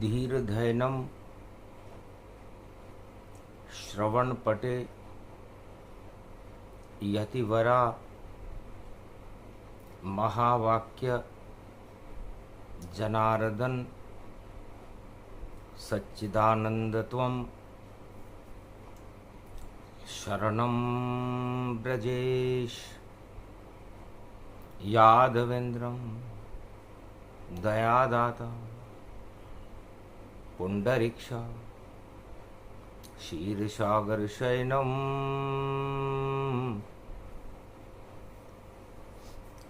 धीर्धैनं श्रवणपटे यतिवरा महावाक्य जनार्दन सच्चिदानन्दत्वं शरणं ब्रजेश यादवेन्द्रं दयादाता पुंडरीक्षा क्षीरसागरशयनं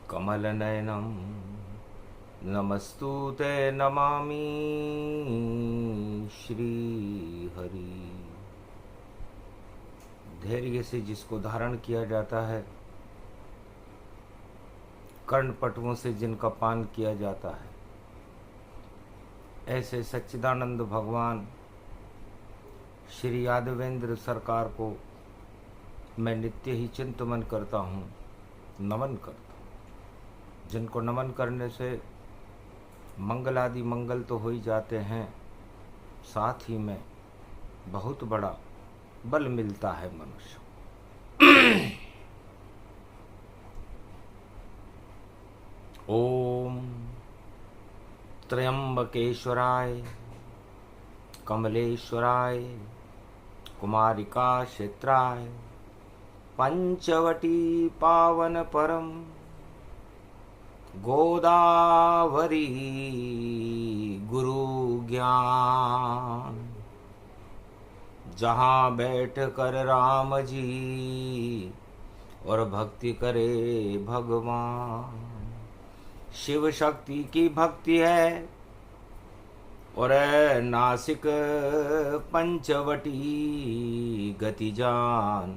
कमलनयनं नमस्तुते नमामि श्रीहरि। धैर्य से जिसको धारण किया जाता है, कर्णपटुओं से जिनका पान किया जाता है, ऐसे सच्चिदानंद भगवान श्री यादवेंद्र सरकार को मैं नित्य ही चिंतन करता हूँ, नमन करता हूँ। जिनको नमन करने से मंगल आदि मंगल तो हो ही जाते हैं, साथ ही में बहुत बड़ा बल मिलता है मनुष्य। ओम त्र्यंबकेश्वराय कमलेश्वराय कुमारिका क्षेत्राय पंचवटी पावन परम गोदावरी गुरु ज्ञान, जहाँ बैठ कर राम जी और भक्ति करे भगवान। शिव शक्ति की भक्ति है और नासिक पंचवटी गति जान।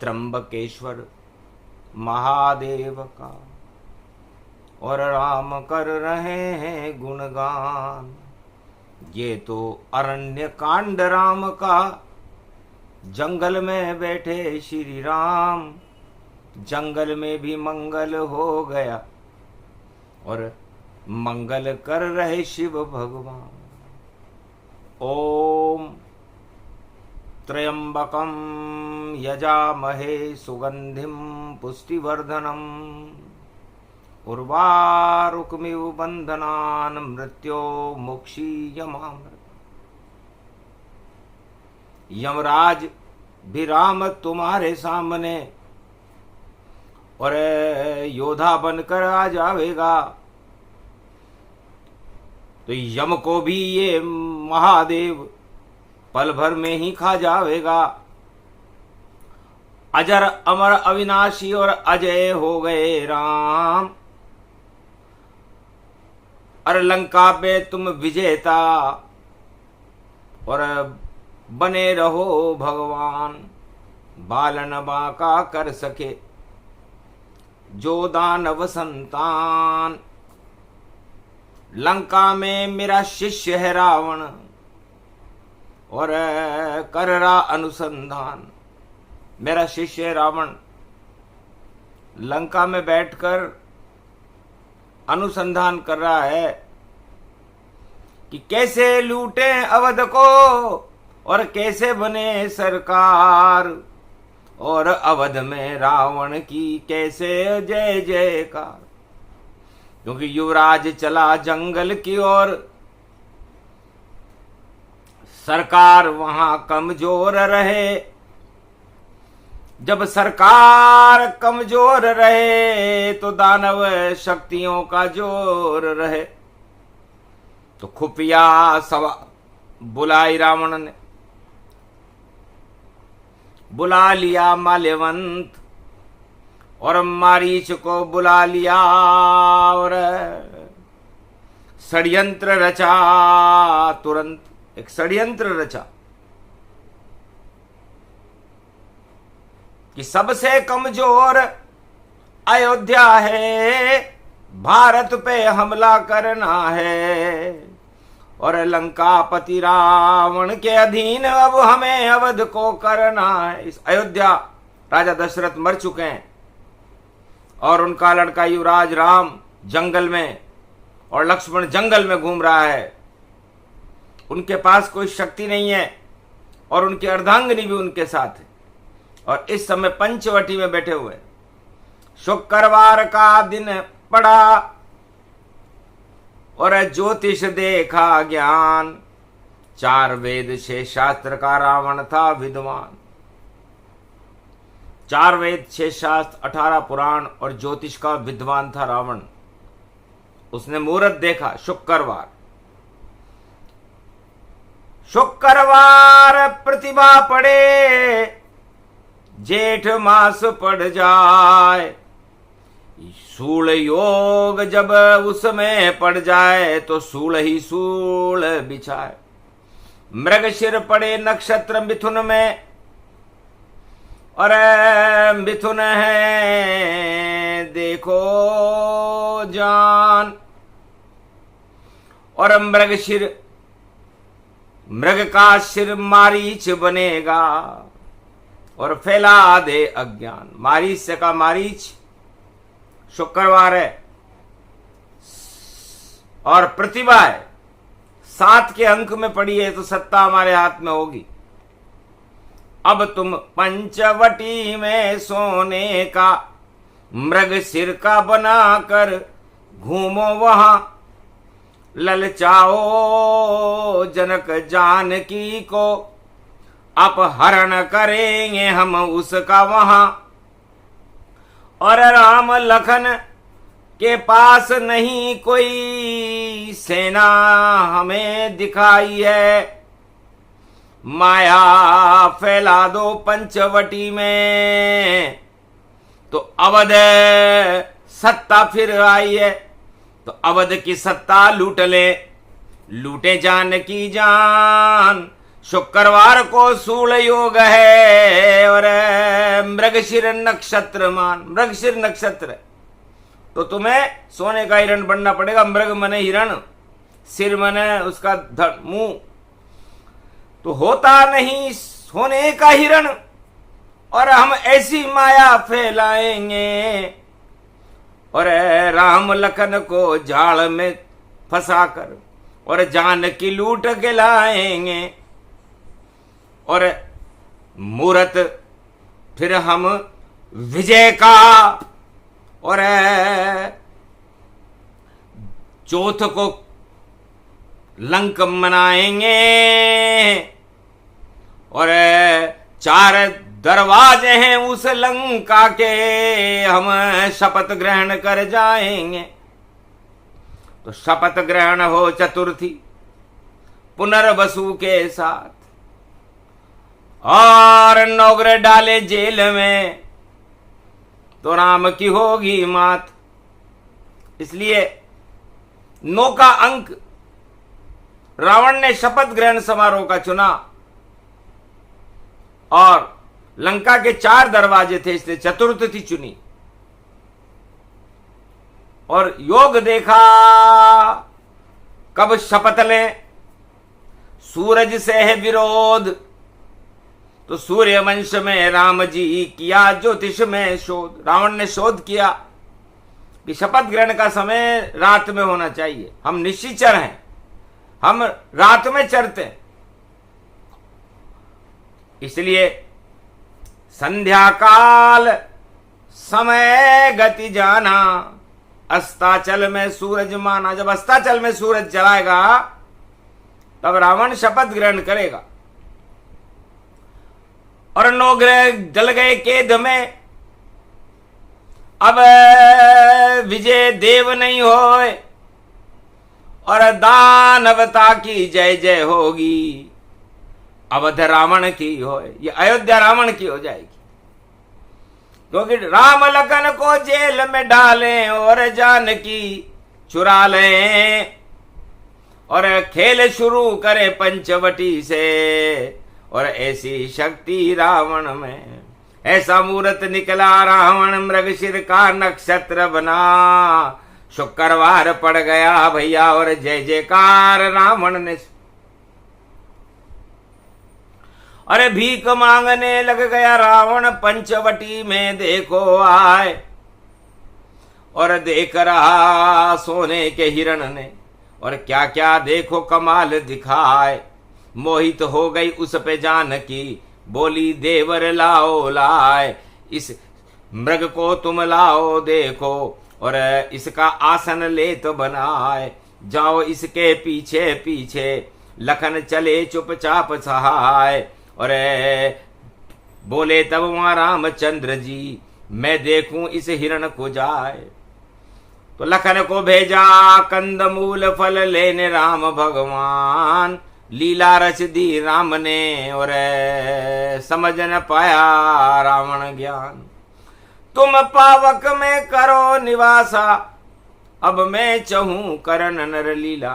त्र्यंबकेश्वर महादेव का और राम कर रहे हैं गुणगान। ये तो अरण्य कांड राम का, जंगल में बैठे श्री राम, जंगल में भी मंगल हो गया और मंगल कर रहे शिव भगवान। ओम त्र्यंबकं यजामहे सुगंधिं पुष्टिवर्धनम् उर्वारुकमिव बंधनान् मृत्यो मोक्षीयमामृत। यमराज भी राम तुम्हारे सामने और योद्धा बनकर आ जाएगा, तो यम को भी ये महादेव पल भर में ही खा जाएगा। अजर अमर अविनाशी और अजय हो गए राम, और लंका पे तुम विजेता और बने रहो भगवान। बालन बांका कर सके जो दानव संतान, लंका में मेरा शिष्य है रावण और कर रहा अनुसंधान। मेरा शिष्य रावण लंका में बैठकर अनुसंधान कर रहा है कि कैसे लूटे अवध को और कैसे बने सरकार, और अवध में रावण की कैसे जय जयकार। क्योंकि युवराज चला जंगल की ओर, सरकार वहां कमजोर रहे। जब सरकार कमजोर रहे तो दानव शक्तियों का जोर रहे। तो खुफिया सभा बुलाई रावण ने, बुला लिया माल्यवंत और मारीच को बुला लिया और षड्यंत्र रचा। तुरंत एक षड्यंत्र रचा कि सबसे कमजोर अयोध्या है, भारत पे हमला करना है और लंकापति रावण के अधीन अब हमें अवध को करना है। इस अयोध्या राजा दशरथ मर चुके हैं और उनका लड़का युवराज राम जंगल में और लक्ष्मण जंगल में घूम रहा है। उनके पास कोई शक्ति नहीं है और उनकी अर्धांगिनी भी उनके साथ है और इस समय पंचवटी में बैठे हुए। शुक्रवार का दिन पड़ा और ज्योतिष देखा ज्ञान, 4 वेद 6 शास्त्र का रावण था विद्वान। 4 वेद 6 शास्त्र 18 पुराण और ज्योतिष का विद्वान था रावण। उसने मुहूर्त देखा शुक्रवार। शुक्रवार प्रतिभा पड़े, जेठ मास पड़ जाए, सूल योग जब उसमें पड़ जाए तो सूल ही सूल बिछाए। मृगशिर पड़े नक्षत्र मिथुन में, और मिथुन है देखो जान, और मृगशिर, मृग का सिर मारीच बनेगा और फैला दे अज्ञान। मारीच से का मारीच, शुक्रवार है और प्रतिभा है, 7 के अंक में पड़ी है तो सत्ता हमारे हाथ में होगी। अब तुम पंचवटी में सोने का मृग सिर का बनाकर घूमो वहां, ललचाओ जनक जानकी को, अपहरण करेंगे हम उसका वहां। और राम लखन के पास नहीं कोई सेना हमें दिखाई है, माया फैला दो पंचवटी में तो अवध सत्ता फिर आई है। तो अवध की सत्ता लूट ले, लूटे जानकी जान। शुक्रवार को सूल योग है और मृगशिर नक्षत्र मान, मृगशिर नक्षत्र तो तुम्हें सोने का हिरण बनना पड़ेगा। मृग मने हिरण, सिर मने उसका मुंह, तो होता नहीं सोने का हिरण और हम ऐसी माया फैलाएंगे और राम लखन को जाल में फंसाकर और जानकी लूट के लाएंगे। और मुहूर्त फिर हम विजय का और चौथ को लंक मनाएंगे और 4 दरवाजे हैं उस लंका के, हम शपथ ग्रहण कर जाएंगे। तो शपथ ग्रहण हो चतुर्थी पुनर्वसु के साथ और नौगरे डाले जेल में तो राम की होगी मात। इसलिए 9 का अंक रावण ने शपथ ग्रहण समारोह का चुना और लंका के 4 दरवाजे थे इसलिए चतुर्थी चुनी। और योग देखा कब शपथ लें, सूरज से है विरोध तो सूर्य वंश में राम जी किया ज्योतिष में शोध। रावण ने शोध किया कि शपथ ग्रहण का समय रात में होना चाहिए, हम निश्चिचर हैं, हम रात में चरते हैं। इसलिए संध्या काल समय गति जाना, अस्ताचल में सूरज माना। जब अस्ताचल में सूरज चलाएगा तब रावण शपथ ग्रहण करेगा। और 9 ग्रह जल गए केद में, अब विजय देव नहीं होए और दानवता की जय जय होगी, अवध रावण की होए, ये अयोध्या रावण की हो जाएगी। क्योंकि राम लखन को जेल में डालें और जानकी चुरा लें और खेल शुरू करें पंचवटी से। और ऐसी शक्ति रावण में, ऐसा मूर्त निकला रावण मृगशिर का नक्षत्र बना। शुक्रवार पड़ गया भैया और जय जयकार रावण ने। अरे भीख मांगने लग गया रावण पंचवटी में देखो आए और देख रहा सोने के हिरण ने और क्या क्या देखो कमाल दिखाए। मोहित हो गई उस पे जानकी, बोली देवर लाओ लाए। इस मृग को तुम लाओ देखो, और इसका आसन ले तो बनाए। जाओ इसके पीछे पीछे, लखन चले चुपचाप सहाय। और बोले तब वहां रामचंद्र जी, मैं देखूं इस हिरण को जाए। तो लखन को भेजा कंदमूल फल लेने राम भगवान। लीला रच दी राम ने, और समझ न पाया रावण ज्ञान। तुम पावक में करो निवासा, अब मैं चहूं करन नर लीला।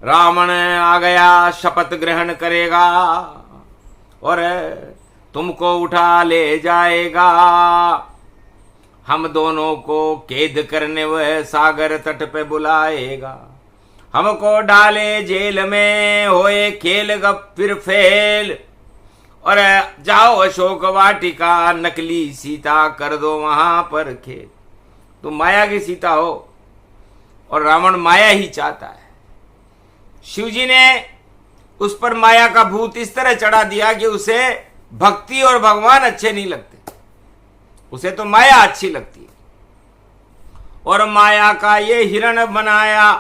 रावण आ गया शपथ ग्रहण करेगा, और तुमको उठा ले जाएगा। हम दोनों को कैद करने वह सागर तट पे बुलाएगा। हमको डाले जेल में, होए खेल गप फिर फेल। और जाओ अशोक वाटिका, नकली सीता कर दो वहां पर खेल। तुम माया की सीता हो, और रावण माया ही चाहता है। शिवजी ने उस पर माया का भूत इस तरह चढ़ा दिया कि उसे भक्ति और भगवान अच्छे नहीं लगते, उसे तो माया अच्छी लगती है। और माया का ये हिरण बनाया,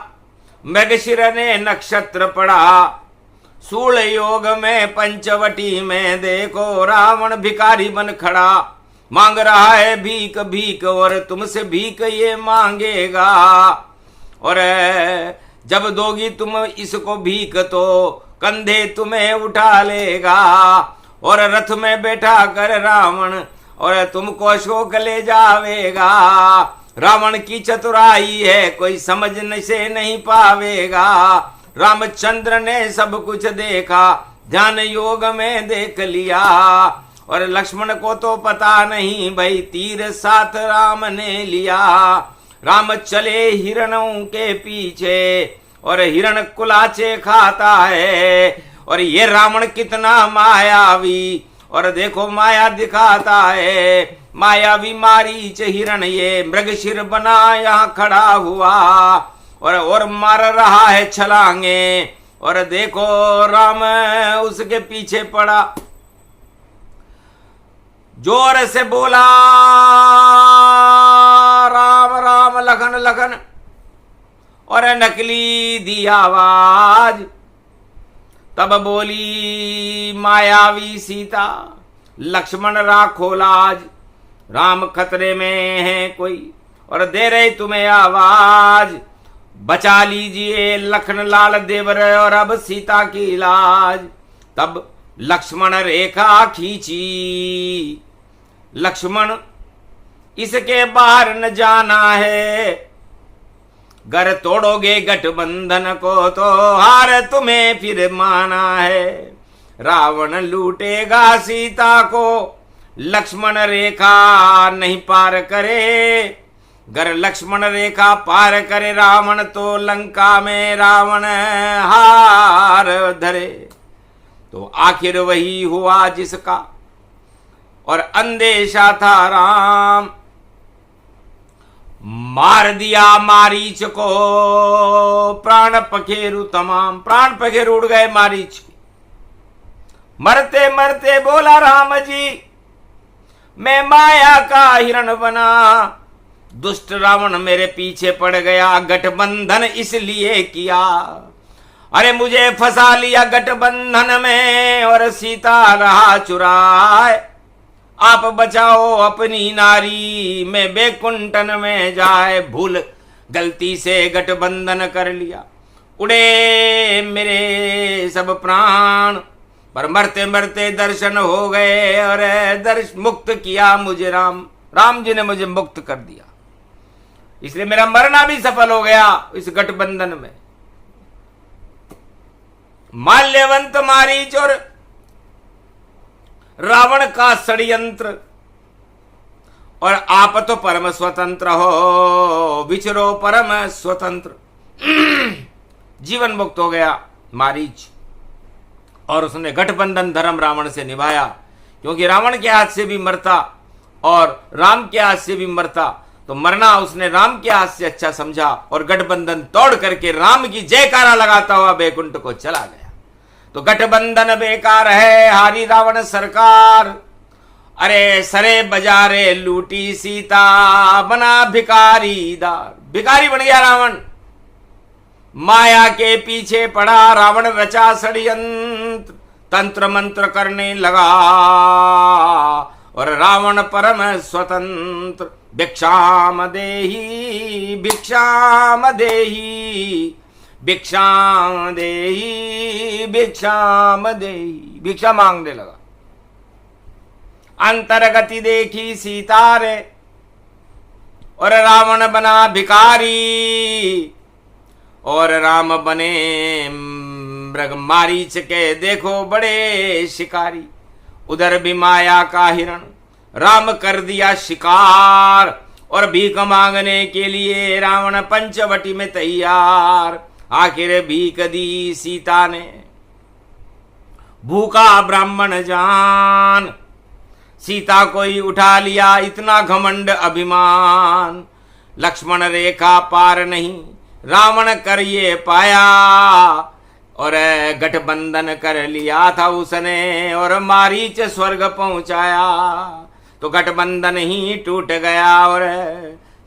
मृगशिर ने नक्षत्र पढ़ा। सूल योग में पंचवटी में देखो, रावण भिखारी बन खड़ा। मांग रहा है भीख भीख, और तुमसे भीख ये मांगेगा। और जब दोगी तुम इसको भीख, तो कंधे तुम्हें उठा लेगा। और रथ में बैठा कर रावण, और तुमको अशोक ले जावेगा। रावण की चतुराई है, कोई समझने से नहीं पावेगा। रामचंद्र ने सब कुछ देखा, ध्यान योग में देख लिया। और लक्ष्मण को तो पता नहीं भाई, तीर साथ राम ने लिया। राम चले हिरणों के पीछे, और हिरण कुलाचे खाता है। और ये रावण कितना मायावी, और देखो माया दिखाता है। मायावी मारीच हिरण ये मृगशिर बना यहाँ खड़ा हुआ, और मार रहा है छलांगे। और देखो राम उसके पीछे पड़ा, जोर से बोला राम राम लखन लखन, और नकली दी आवाज। तब बोली मायावी सीता, लक्ष्मण राखो लाज। राम खतरे में है कोई, और दे रहे तुम्हें आवाज। बचा लीजिए लखन लाल देवर, और अब सीता की लाज। तब लक्ष्मण रेखा खींची, लक्ष्मण इसके बाहर न जाना है। गर तोड़ोगे गठबंधन को, तो हार तुम्हें फिर माना है। रावण लूटेगा सीता को, लक्ष्मण रेखा नहीं पार करे। गर लक्ष्मण रेखा पार करे रावण, तो लंका में रावण हार धरे। तो आखिर वही हुआ जिसका और अंदेशा था राम। मार दिया मारीच को, प्राण पखेरु तमाम। प्राण पखेरु उड़ गए मारीच के। मरते मरते बोला राम जी, मैं माया का हिरण बना। दुष्ट रावण मेरे पीछे पड़ गया, गठबंधन इसलिए किया। अरे मुझे फंसा लिया गठबंधन में, और सीता रहा चुराए। आप बचाओ अपनी नारी, मैं बैकुंठन में जाए। भूल गलती से गठबंधन कर लिया, उड़े मेरे सब प्राण। पर मरते मरते दर्शन हो गए, और मुक्त किया मुझे राम। राम जी ने मुझे मुक्त कर दिया, इसलिए मेरा मरना भी सफल हो गया इस गठबंधन में। माल्यवंत मारीच और रावण का षड्यंत्र, और आप तो परम स्वतंत्र हो, विचरो परम स्वतंत्र। जीवन मुक्त हो गया मारीच, और उसने गठबंधन धर्म रावण से निभाया। क्योंकि रावण के हाथ से भी मरता और राम के हाथ से भी मरता तो मरना उसने राम के हाथ से अच्छा समझा और गठबंधन तोड़ करके राम की जयकारा लगाता हुआ बैकुंठ को चला गया। तो गठबंधन बेकार है, हारी रावण सरकार। अरे सरे बजारे लूटी सीता, बना भिखारीदार। भिखारी बन गया रावण, माया के पीछे पड़ा रावण, रचा षड्यंत्र, तंत्र मंत्र करने लगा और रावण परम स्वतंत्र। भिक्षाम देहि भिक्षाम देहि भिक्षाम देहि भिक्षाम देहि, भिक्षा मांगने लगा। अंतर्गति देखी सीता रे और रावण बना भिखारी और राम बने मृग मारीच के देखो बड़े शिकारी। उधर भी माया का हिरण राम कर दिया शिकार और भीख मांगने के लिए रावण पंचवटी में तैयार। आखिर भीख दी सीता ने, भूखा ब्राह्मण जान, सीता को ही उठा लिया, इतना घमंड अभिमान। लक्ष्मण रेखा पार नहीं रावण कर ये पाया और गठबंधन कर लिया था उसने और मारीच स्वर्ग पहुंचाया। तो गठबंधन ही टूट गया और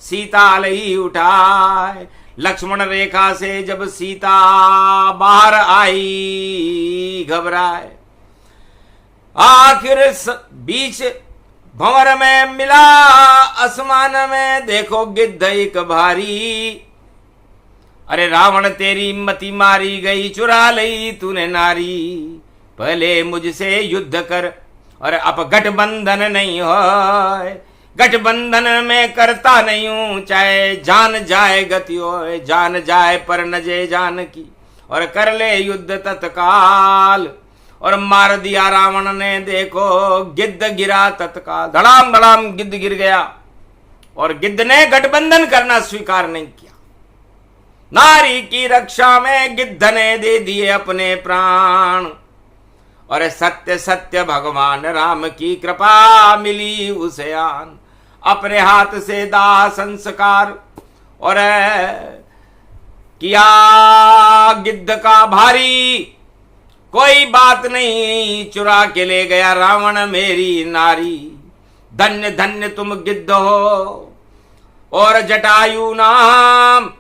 सीता लई उठाए। लक्ष्मण रेखा से जब सीता बाहर आई घबराए, आखिर बीच भंवर में मिला आसमान में देखो गिद्ध एक भारी। अरे रावण तेरी मति मारी गई, चुरा लई तूने नारी। पहले मुझसे युद्ध कर और अब गठबंधन नहीं हो, गठबंधन में करता नहीं हूं, चाहे जान जाए गति हो, जान जाए पर न जे जान की। और कर ले युद्ध तत्काल और मार दिया रावण ने, देखो गिद्ध गिरा तत्काल। धड़ाम धड़ाम गिद्ध गिर गया और गिद्ध ने गठबंधन करना स्वीकार नहीं किया। नारी की रक्षा में गिद्ध ने दे दिए अपने प्राण और सत्य सत्य भगवान राम की कृपा मिली उसे आन। अपने हाथ से दाह संस्कार और किया गिद्ध का भारी। कोई बात नहीं, चुरा के ले गया रावण मेरी नारी। धन्य धन्य तुम गिद्ध हो और जटायु नाम,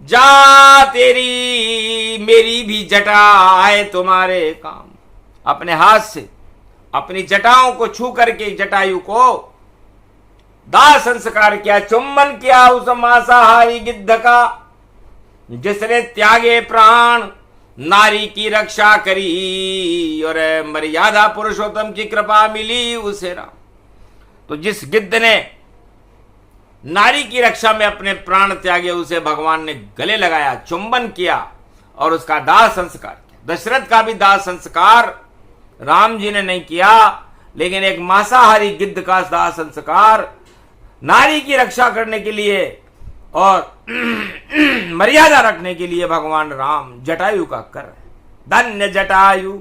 जा तेरी मेरी भी जटा आए तुम्हारे काम। अपने हाथ से अपनी जटाओं को छू करके जटायु को दाह संस्कार किया, चुम्बन किया उस मांसाहारी गिद्ध का जिसने त्यागे प्राण, नारी की रक्षा करी और मर्यादा पुरुषोत्तम की कृपा मिली उसे राम। तो जिस गिद्ध ने नारी की रक्षा में अपने प्राण त्यागे उसे भगवान ने गले लगाया, चुंबन किया और उसका दाह संस्कार किया। दशरथ का भी दाह संस्कार राम जी ने नहीं किया, लेकिन एक मांसाहारी गिद्ध का दाह संस्कार नारी की रक्षा करने के लिए और मर्यादा रखने के लिए भगवान राम जटायु का कर रहे। धन्य जटायु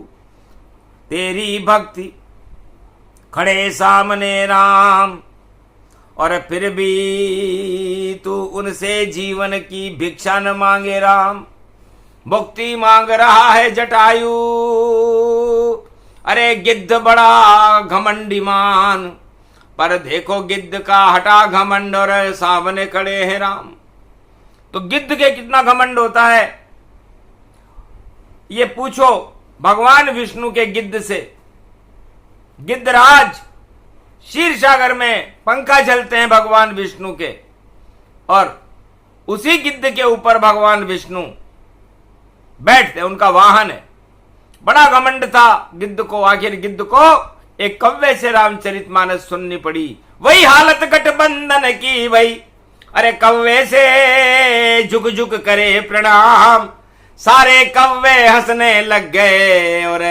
तेरी भक्ति, खड़े सामने राम और फिर भी तू उनसे जीवन की भिक्षा न मांगे राम। मुक्ति मांग रहा है जटायु, अरे गिद्ध बड़ा घमंडीमान, पर देखो गिद्ध का हटा घमंड और सामने खड़े हैं राम। तो गिद्ध के कितना घमंड होता है ये पूछो भगवान विष्णु के गिद्ध से। गिद्धराज क्षीर सागर में पंखा चलते हैं भगवान विष्णु के और उसी गिद्ध के ऊपर भगवान विष्णु बैठते, उनका वाहन है। बड़ा घमंड था गिद्ध को। आखिर गिद्ध को एक कव्वे से रामचरितमानस सुननी पड़ी। वही हालत गठबंधन की वही, अरे कव्वे से झुक झुक करे प्रणाम। सारे कव्वे हंसने लग गए और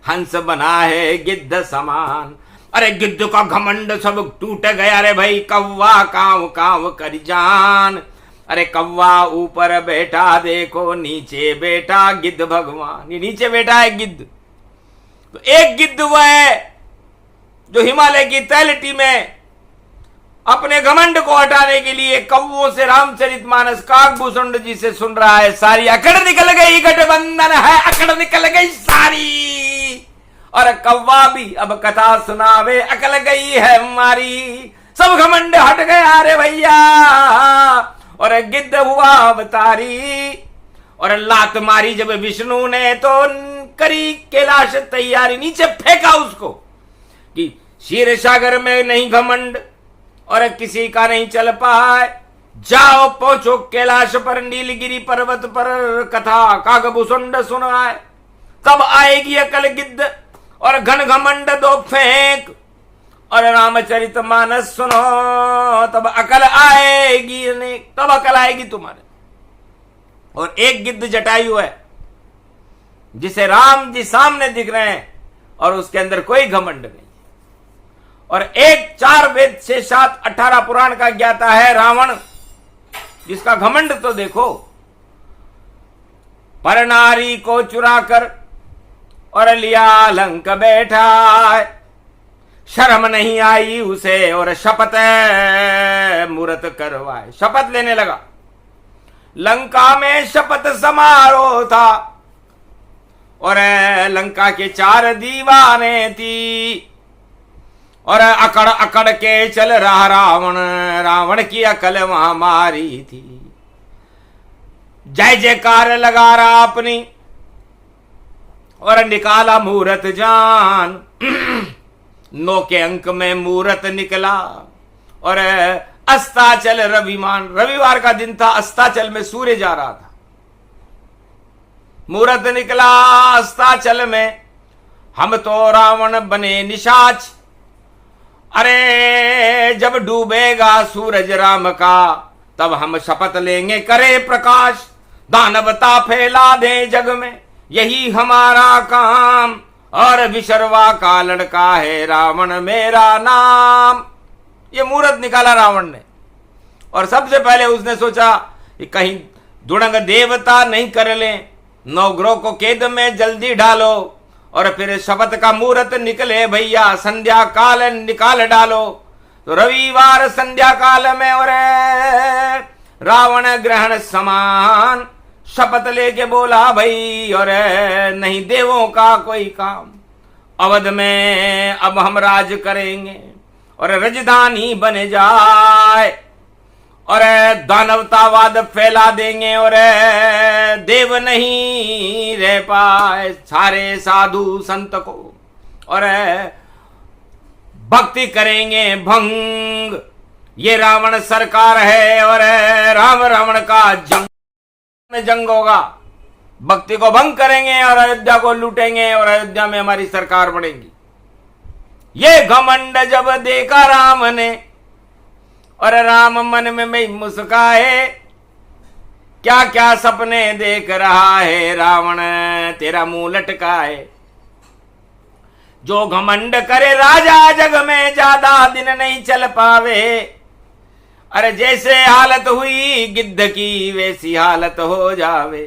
हंस बना है गिद्ध समान। अरे गिद्ध का घमंड सब टूट गया। अरे भाई कौवा काव काव कर जान, अरे कौवा ऊपर बैठा देखो नीचे बैठा गिद्ध भगवान। ये नीचे बैठा है गिद्ध। तो एक गिद्ध वह है जो हिमालय की तलहटी में अपने घमंड को हटाने के लिए कौवों से रामचरितमानस काकभूषुंड जी से सुन रहा है। सारी अकड़ निकल गई, गठबंधन है अकड़ निकल गई सारी, और कौवा भी अब कथा सुनावे अकल गई है हमारी। सब घमंड हट गया रे भैया, और गिद्ध हुआ अवतारी, और लात मारी जब विष्णु ने तो करी कैलाश तैयारी, नीचे फेंका उसको कि क्षीर सागर में नहीं घमंड और किसी का नहीं चल पाए, जाओ पहुंचो कैलाश पर, नीलगिरी पर्वत पर कथा काकभूषुंड सुनाए, तब आएगी अकल गिद्ध और घन घमंड दो फेंक, और रामचरितमानस सुनो तब अकल आएगी, तब अकल आएगी तुम्हारे। और एक गिद्ध जटायु है जिसे राम जी सामने दिख रहे हैं और उसके अंदर कोई घमंड नहीं, और एक 4 वेद 6 7 18 पुराण का ज्ञाता है रावण, जिसका घमंड तो देखो, पर नारी को चुराकर और लिया लंक बैठा, शर्म नहीं आई उसे और शपथ मूर्त करवाए। शपथ लेने लगा, लंका में शपथ समारोह था, और लंका के 4 दीवाने थी, और अकड़ अकड़ के चल रहा रावण, रावण की अकल वहां मारी थी। जय जयकार लगा रहा अपनी, और निकाला मूरत जान, 9 के अंक में मूरत निकला, और अस्ताचल रविवार का दिन था, अस्ताचल में सूर्य जा रहा था, मूरत निकला अस्ताचल में, हम तो रावण बने निशाच, अरे जब डूबेगा सूरज राम का तब हम शपथ लेंगे करे प्रकाश, दानवता फैला दे जग में यही हमारा काम, और विशर्वा का लड़का है रावण मेरा नाम। ये मूर्त निकाला रावण ने, और सबसे पहले उसने सोचा कि कहीं दुड़ंग देवता नहीं कर लें, 9 ग्रह को कैद में जल्दी डालो, और फिर शपथ का मुहूर्त निकले भैया, संध्या काल निकाल डालो। तो रविवार संध्या काल में और रावण ग्रहण समान शपथ लेके बोला भाई, और नहीं देवों का कोई काम, अवध में अब हम राज करेंगे और राजधानी बन जाए, और दानवतावाद फैला देंगे, और देव नहीं रह पाए सारे साधु संत को, और भक्ति करेंगे भंग, ये रावण सरकार है, और राम रावण का जंग होगा, भक्ति को भंग करेंगे और अयोध्या को लूटेंगे, और अयोध्या में हमारी सरकार बढ़ेगी। ये घमंड जब देखा राम ने, और राम मन में मुस्काए, क्या क्या सपने देख रहा है रावण तेरा मुंह लटकाए, जो घमंड करे राजा जग में ज्यादा दिन नहीं चल पावे, अरे जैसे हालत हुई गिद्ध की वैसी हालत हो जावे,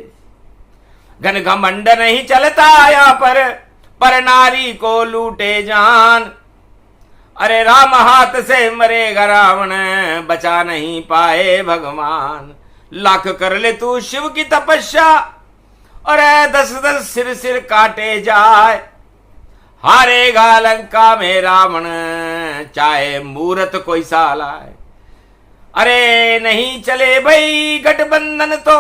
घन घमंड नहीं चलता यहाँ पर नारी को लूटे जान, अरे राम हाथ से मरेगा रावण बचा नहीं पाए भगवान, लाख कर ले तू शिव की तपस्या, और 10-10 सिर काटे जाए, हारेगा लंका में रावण चाहे मूरत कोई साला है, अरे नहीं चले भाई गठबंधन तो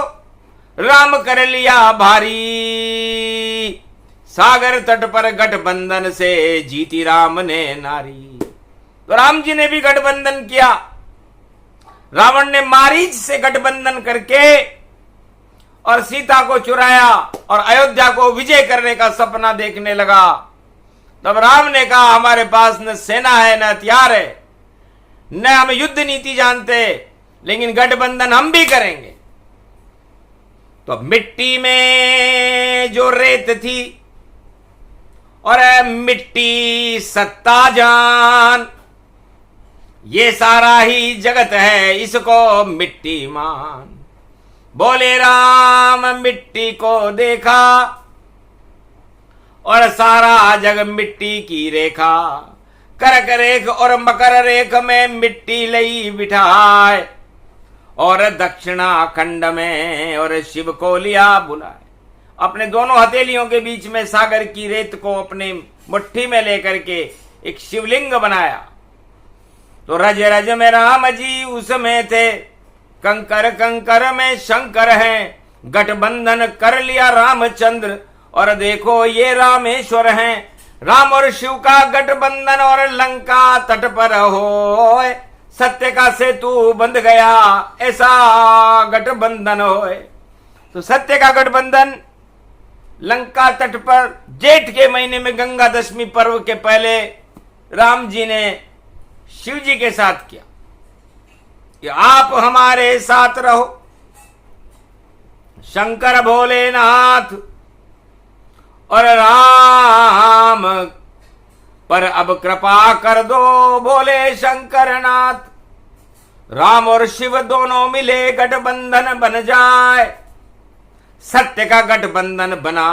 राम कर लिया भारी, सागर तट पर गठबंधन से जीती राम ने नारी। तो राम जी ने भी गठबंधन किया, रावण ने मारीच से गठबंधन करके और सीता को चुराया और अयोध्या को विजय करने का सपना देखने लगा। तब राम ने कहा हमारे पास न सेना है न हथियार है, न हम युद्ध नीति जानते, लेकिन गठबंधन हम भी करेंगे। तो मिट्टी में जो रेत थी और मिट्टी सत्ता जान, ये सारा ही जगत है इसको मिट्टी मान, बोले राम मिट्टी को देखा और सारा जग मिट्टी की रेखा, करक रेख और मकर रेख में मिट्टी लई बिठाए, और दक्षिणा खंड में और शिव को लिया बुलाए। अपने दोनों हथेलियों के बीच में सागर की रेत को अपने मुट्ठी में लेकर के एक शिवलिंग बनाया। तो रज रज में राम जी उसमें थे, कंकर कंकर में शंकर हैं, गठबंधन कर लिया रामचंद्र, और देखो ये रामेश्वर हैं। राम और शिव का गठबंधन और लंका तट पर हो, सत्य का सेतु बंध गया, ऐसा गठबंधन होए। तो सत्य का गठबंधन लंका तट पर जेठ के महीने में गंगा दशमी पर्व के पहले राम जी ने शिव जी के साथ किया कि आप हमारे साथ रहो शंकर भोलेनाथ, और राम पर अब कृपा कर दो भोले शंकरनाथ। राम और शिव दोनों मिले गठबंधन बन जाए, सत्य का गठबंधन बना,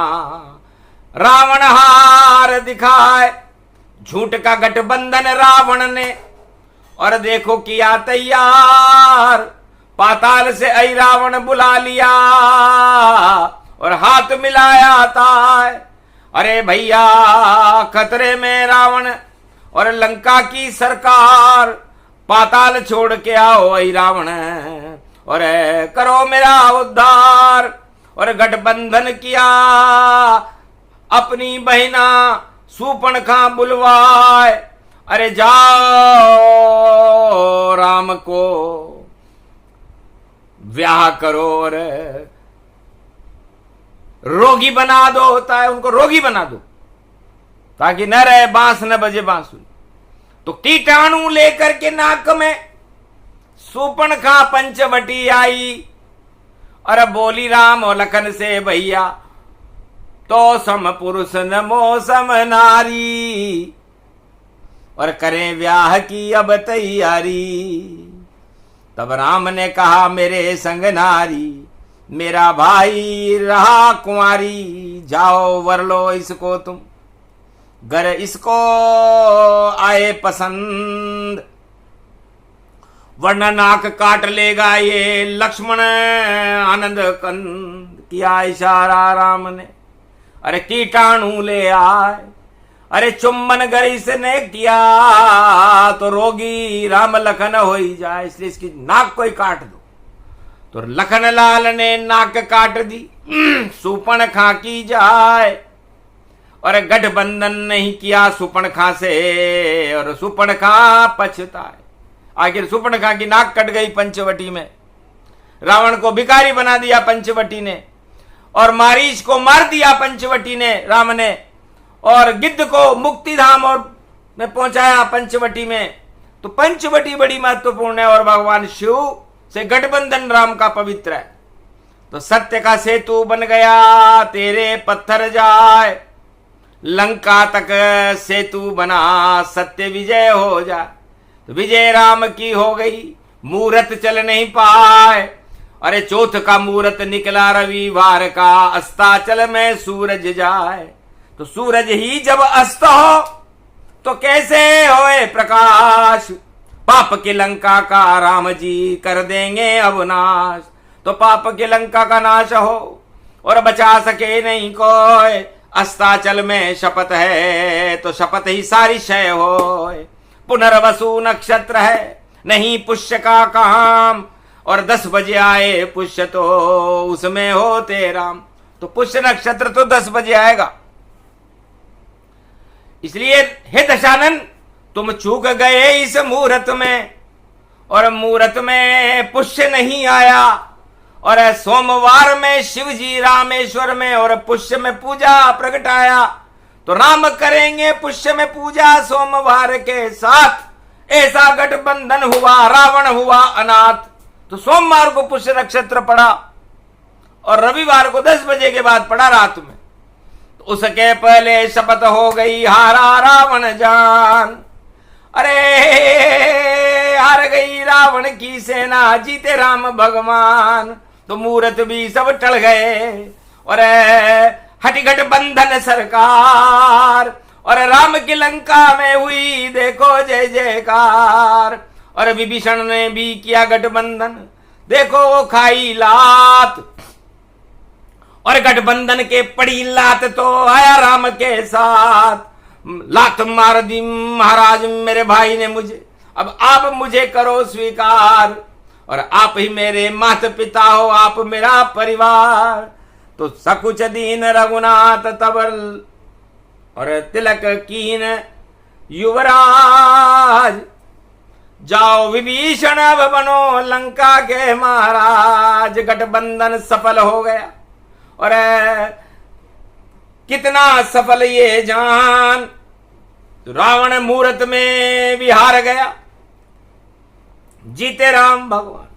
रावण हार दिखाए। झूठ का गठबंधन रावण ने और देखो किया तैयार, पाताल से आई रावण बुला लिया और हाथ मिलाया था। अरे भैया खतरे में रावण और लंका की सरकार, पाताल छोड़ के आओ आई रावण और करो मेरा उद्धार। और गठबंधन किया अपनी बहिना सूर्पणखा बुलवाए, अरे जाओ राम को ब्याह करो और रोगी बना दो, होता है उनको रोगी बना दो ताकि न रहे बांस न बजे बांसुरी। तो कीटाणु लेकर के नाक में सूर्पणखा पंचवटी आई और बोली राम और लखन से भैया तो सम पुरुष नमो सम नारी, और करें ब्याह की अब तैयारी। तब राम ने कहा मेरे संग नारी, मेरा भाई रहा कुंवारी, जाओ वर लो इसको तुम, गर इसको आए पसंद, वरना नाक काट लेगा ये लक्ष्मण आनंद कंद। किया इशारा राम ने, अरे कीटाणु ले आए, अरे चुम्बन गर इसने किया तो रोगी राम लखन हो ही जाए, इसलिए इसकी नाक को ही काट दो। तो लखन लाल ने नाक काट दी, सूर्पणखा की जाए, और गठबंधन नहीं किया सूर्पणखा से, और सूर्पणखा पछताए। आखिर सूर्पणखा की नाक कट गई पंचवटी में, रावण को भिखारी बना दिया पंचवटी ने, और मारीच को मार दिया पंचवटी ने राम ने, और गिद्ध को मुक्ति धाम और में पहुंचाया पंचवटी में। तो पंचवटी बड़ी महत्वपूर्ण है और भगवान शिव से गठबंधन राम का पवित्र है। तो सत्य का सेतु बन गया, तेरे पत्थर जाए, लंका तक सेतु बना, सत्य विजय हो जाए। तो विजय राम की हो गई, मुहूर्त चल नहीं पाए, अरे चौथ का मुहूर्त निकला रविवार का, अस्ताचल में सूरज जाए। तो सूरज ही जब अस्त हो तो कैसे होए प्रकाश, पाप की लंका का राम जी कर देंगे अब नाश। तो पाप की लंका का नाश हो और बचा सके नहीं कोई, अस्ताचल में शपथ है तो शपथ ही सारी क्षय हो। पुनर्वसु नक्षत्र है नहीं पुष्य का काम, और 10 बजे आए पुष्य तो उसमें होते राम। तो पुष्य नक्षत्र तो 10 बजे आएगा, इसलिए हे दशानन तुम चूक गए इस मुहूर्त में, और मुहूर्त में पुष्य नहीं आया, और सोमवार में शिव जी रामेश्वर में और पुष्य में पूजा प्रगटाया। तो राम करेंगे पुष्य में पूजा सोमवार के साथ, ऐसा गठबंधन हुआ, रावण हुआ अनाथ। तो सोमवार को पुष्य नक्षत्र पड़ा और रविवार को 10 बजे के बाद पड़ा रात में। तो उसके पहले शपथ हो गई हारा रावण जान, अरे हार गई रावण की सेना, जीते राम भगवान। तो मुहूर्त भी सब टल गए और हट गठबंधन सरकार, और राम की लंका में हुई देखो जय जयकार। और विभीषण ने भी किया गठबंधन, देखो वो खाई लात, और गठबंधन के पड़ी लात तो आया राम के साथ। लात मार दी महाराज मेरे भाई ने मुझे, अब आप मुझे करो स्वीकार, और आप ही मेरे माता पिता हो, आप मेरा परिवार। तो सकुच दीन रघुनाथ तबर, और तिलक कीन युवराज। जाओ विभीषण अब बनो लंका के महाराज। गठबंधन सफल हो गया, और कितना सफल ये जान, रावण मूरत में भी हार गया, जीते राम भगवान।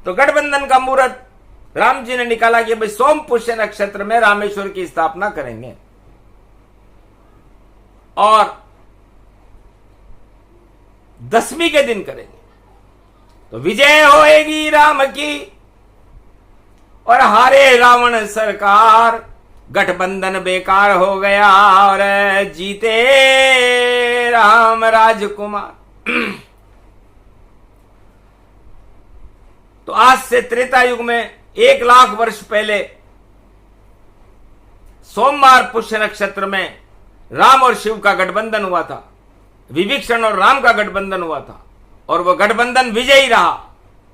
तो गठबंधन का मूरत राम जी ने निकाला कि भाई सोम पुष्य नक्षत्र में रामेश्वर की स्थापना करेंगे, और 10वीं के दिन करेंगे, तो विजय होएगी राम की, और हारे रावण सरकार। गठबंधन बेकार हो गया, और जीते राम राजकुमार। तो आज से त्रेता युग में 1,00,000 वर्ष पहले सोमवार पुष्य नक्षत्र में राम और शिव का गठबंधन हुआ था, विभीषण और राम का गठबंधन हुआ था, और वह गठबंधन विजयी रहा।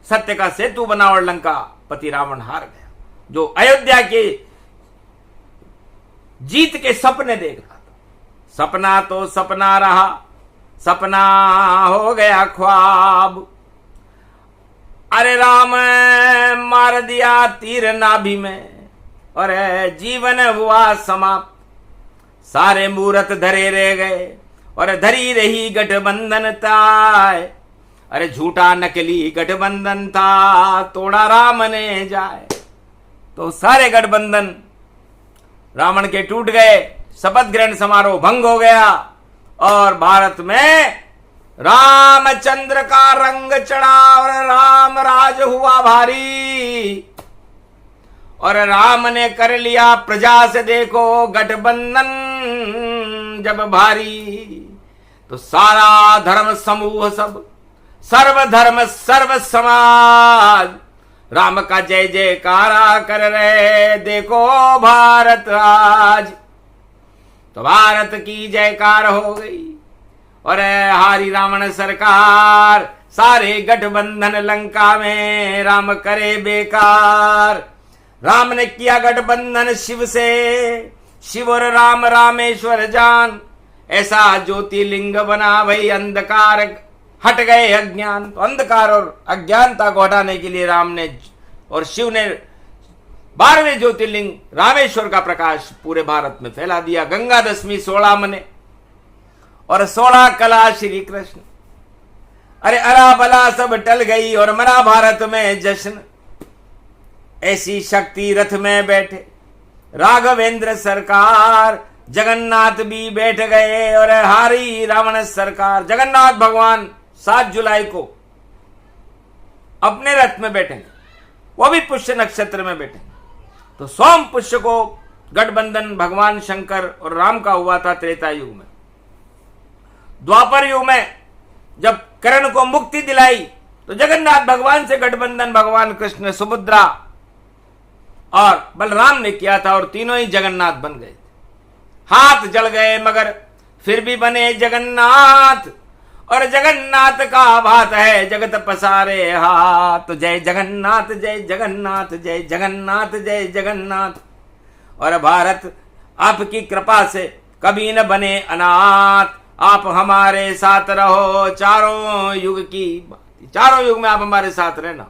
सत्य का सेतु बना और लंका पति रावण हार गया, जो अयोध्या के जीत के सपने देख रहा था। सपना तो सपना रहा, सपना हो गया ख्वाब। अरे राम मार दिया तीर नाभि में, और जीवन हुआ समाप्त। सारे मूरत धरे रह गए, और धरी रही गठबंधन ताय। अरे झूठा नकली गठबंधन था, तोड़ा राम ने जाए। तो सारे गठबंधन रावण के टूट गए, शपथ ग्रहण समारोह भंग हो गया, और भारत में रामचंद्र का रंग चढ़ा, और राम राज हुआ भारी। और राम ने कर लिया प्रजा से देखो गठबंधन जब भारी। तो सारा धर्म समूह सब, सर्वधर्म सर्व समाज, राम का जय जयकारा कर रहे देखो भारत आज। तो भारत की जयकार हो गई, और हारी रावण सरकार। सारे गठबंधन लंका में राम करे बेकार। राम ने किया गठबंधन शिव से, शिव और राम रामेश्वर जान। ऐसा ज्योतिर्लिंग बना भाई, अंधकार हट गए अज्ञान। तो अंधकार और अज्ञानता को हटाने के लिए राम ने और शिव ने 12वें ज्योतिर्लिंग रामेश्वर का प्रकाश पूरे भारत में फैला दिया। गंगा दशमी 16 मने, और 16 कला श्री कृष्ण। अरे अरा बला सब टल गई, और मना भारत में जश्न। ऐसी शक्ति रथ में बैठे राघवेंद्र सरकार। जगन्नाथ भी बैठ गए, और हारी रावण सरकार। जगन्नाथ भगवान 7 जुलाई को अपने रथ में बैठेंगे, वो भी पुष्य नक्षत्र में बैठेंगे। तो सोम पुष्य को गठबंधन भगवान शंकर और राम का हुआ था त्रेता युग में। द्वापर युग में जब कर्ण को मुक्ति दिलाई, तो जगन्नाथ भगवान से गठबंधन भगवान कृष्ण, सुभद्रा और बलराम ने किया था, और तीनों ही जगन्नाथ बन गए। हाथ जल गए मगर फिर भी बने जगन्नाथ, और जगन्नाथ का भात है जगत पसारे हाथ। तो जय जगन्नाथ जय जगन्नाथ जय जगन्नाथ जय जगन्नाथ। और भारत आपकी कृपा से कभी न बने अनाथ। आप हमारे साथ रहो चारों युग की, चारों युग में आप हमारे साथ रहना।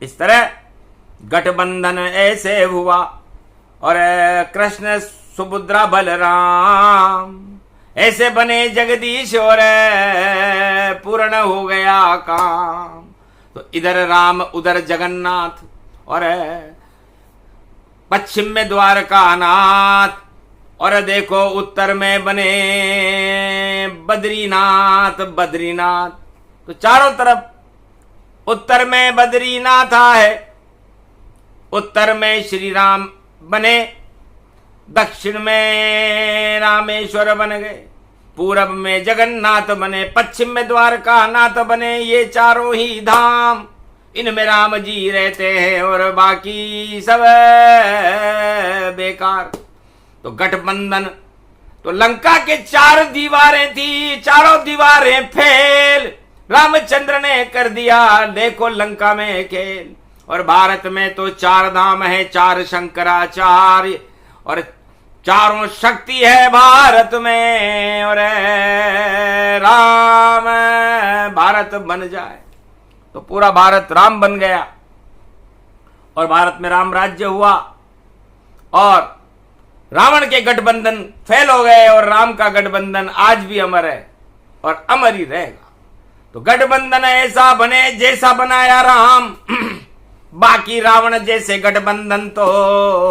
इस तरह गठबंधन ऐसे हुआ, और कृष्ण सुभद्रा बलराम ऐसे बने जगदीश, और पूर्ण हो गया काम। तो इधर राम उधर जगन्नाथ, और पश्चिम में द्वारका नाथ, और देखो उत्तर में बने बद्रीनाथ बद्रीनाथ। तो चारों तरफ उत्तर में बद्रीनाथ है, उत्तर में श्री राम बने, दक्षिण में रामेश्वर बन गए, पूरब में जगन्नाथ बने, पश्चिम में द्वारका नाथ बने। ये चारों ही धाम इनमें राम जी रहते हैं और बाकी सब बेकार। तो गठबंधन, तो लंका के 4 दीवारें थी, चारों दीवारें फेल, रामचंद्र ने कर दिया देखो लंका में खेल। और भारत में तो 4 धाम है, 4 शंकराचार्य और चारों शक्ति है भारत में। और राम भारत बन जाए तो पूरा भारत राम बन गया और भारत में राम राज्य हुआ और रावण के गठबंधन फेल हो गए और राम का गठबंधन आज भी अमर है और अमर ही रहेगा। तो गठबंधन ऐसा बने जैसा बनाया राम, बाकी रावण जैसे गठबंधन तो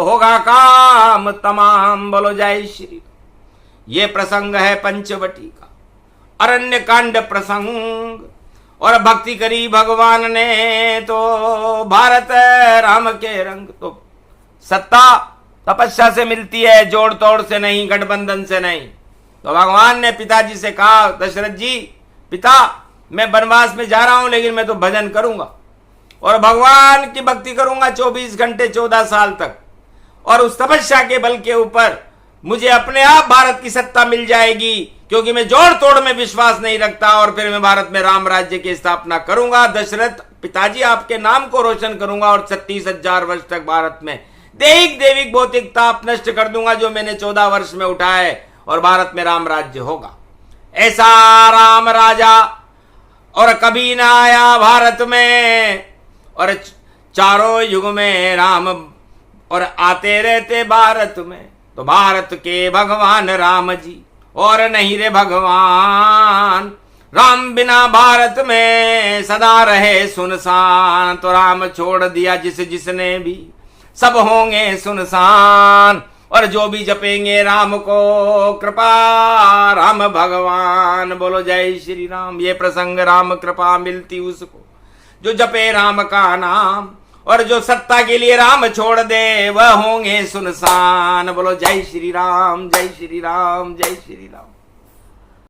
होगा काम तमाम। बोलो जय श्री। ये प्रसंग है पंचवटी का, अरण्य कांड प्रसंग। और भक्ति करी भगवान ने तो भारत राम के रंग। तो सत्ता तपस्या से मिलती है, जोड़ तोड़ से नहीं, गठबंधन से नहीं। तो भगवान ने पिताजी से कहा, दशरथ जी पिता मैं वनवास में जा रहा हूं लेकिन मैं तो भजन करूंगा और भगवान की भक्ति करूंगा 24 घंटे 14 साल तक, और उस तपस्या के बल के ऊपर मुझे अपने आप भारत की सत्ता मिल जाएगी, क्योंकि मैं जोड़ तोड़ में विश्वास नहीं रखता और फिर मैं भारत में राम राज्य की स्थापना करूंगा। दशरथ पिताजी आपके नाम को रोशन करूंगा और 36,000 वर्ष तक भारत में दैहिक देविक भौतिक ताप नष्ट कर दूंगा जो मैंने 14 वर्ष में उठाए और भारत में राम राज्य होगा। ऐसा राम राजा और कभी ना आया भारत में, और चारों युग में राम और आते रहते भारत में। तो भारत के भगवान राम जी और नहीं रे भगवान, राम बिना भारत में सदा रहे सुनसान। तो राम छोड़ दिया जिसने भी, सब होंगे सुनसान। और जो भी जपेंगे राम को कृपा राम भगवान। बोलो जय श्री राम। ये प्रसंग राम कृपा मिलती उसको जो जपे राम का नाम, और जो सत्ता के लिए राम छोड़ दे वह होंगे सुनसान। बोलो जय श्री राम, जय श्री राम, जय श्री राम।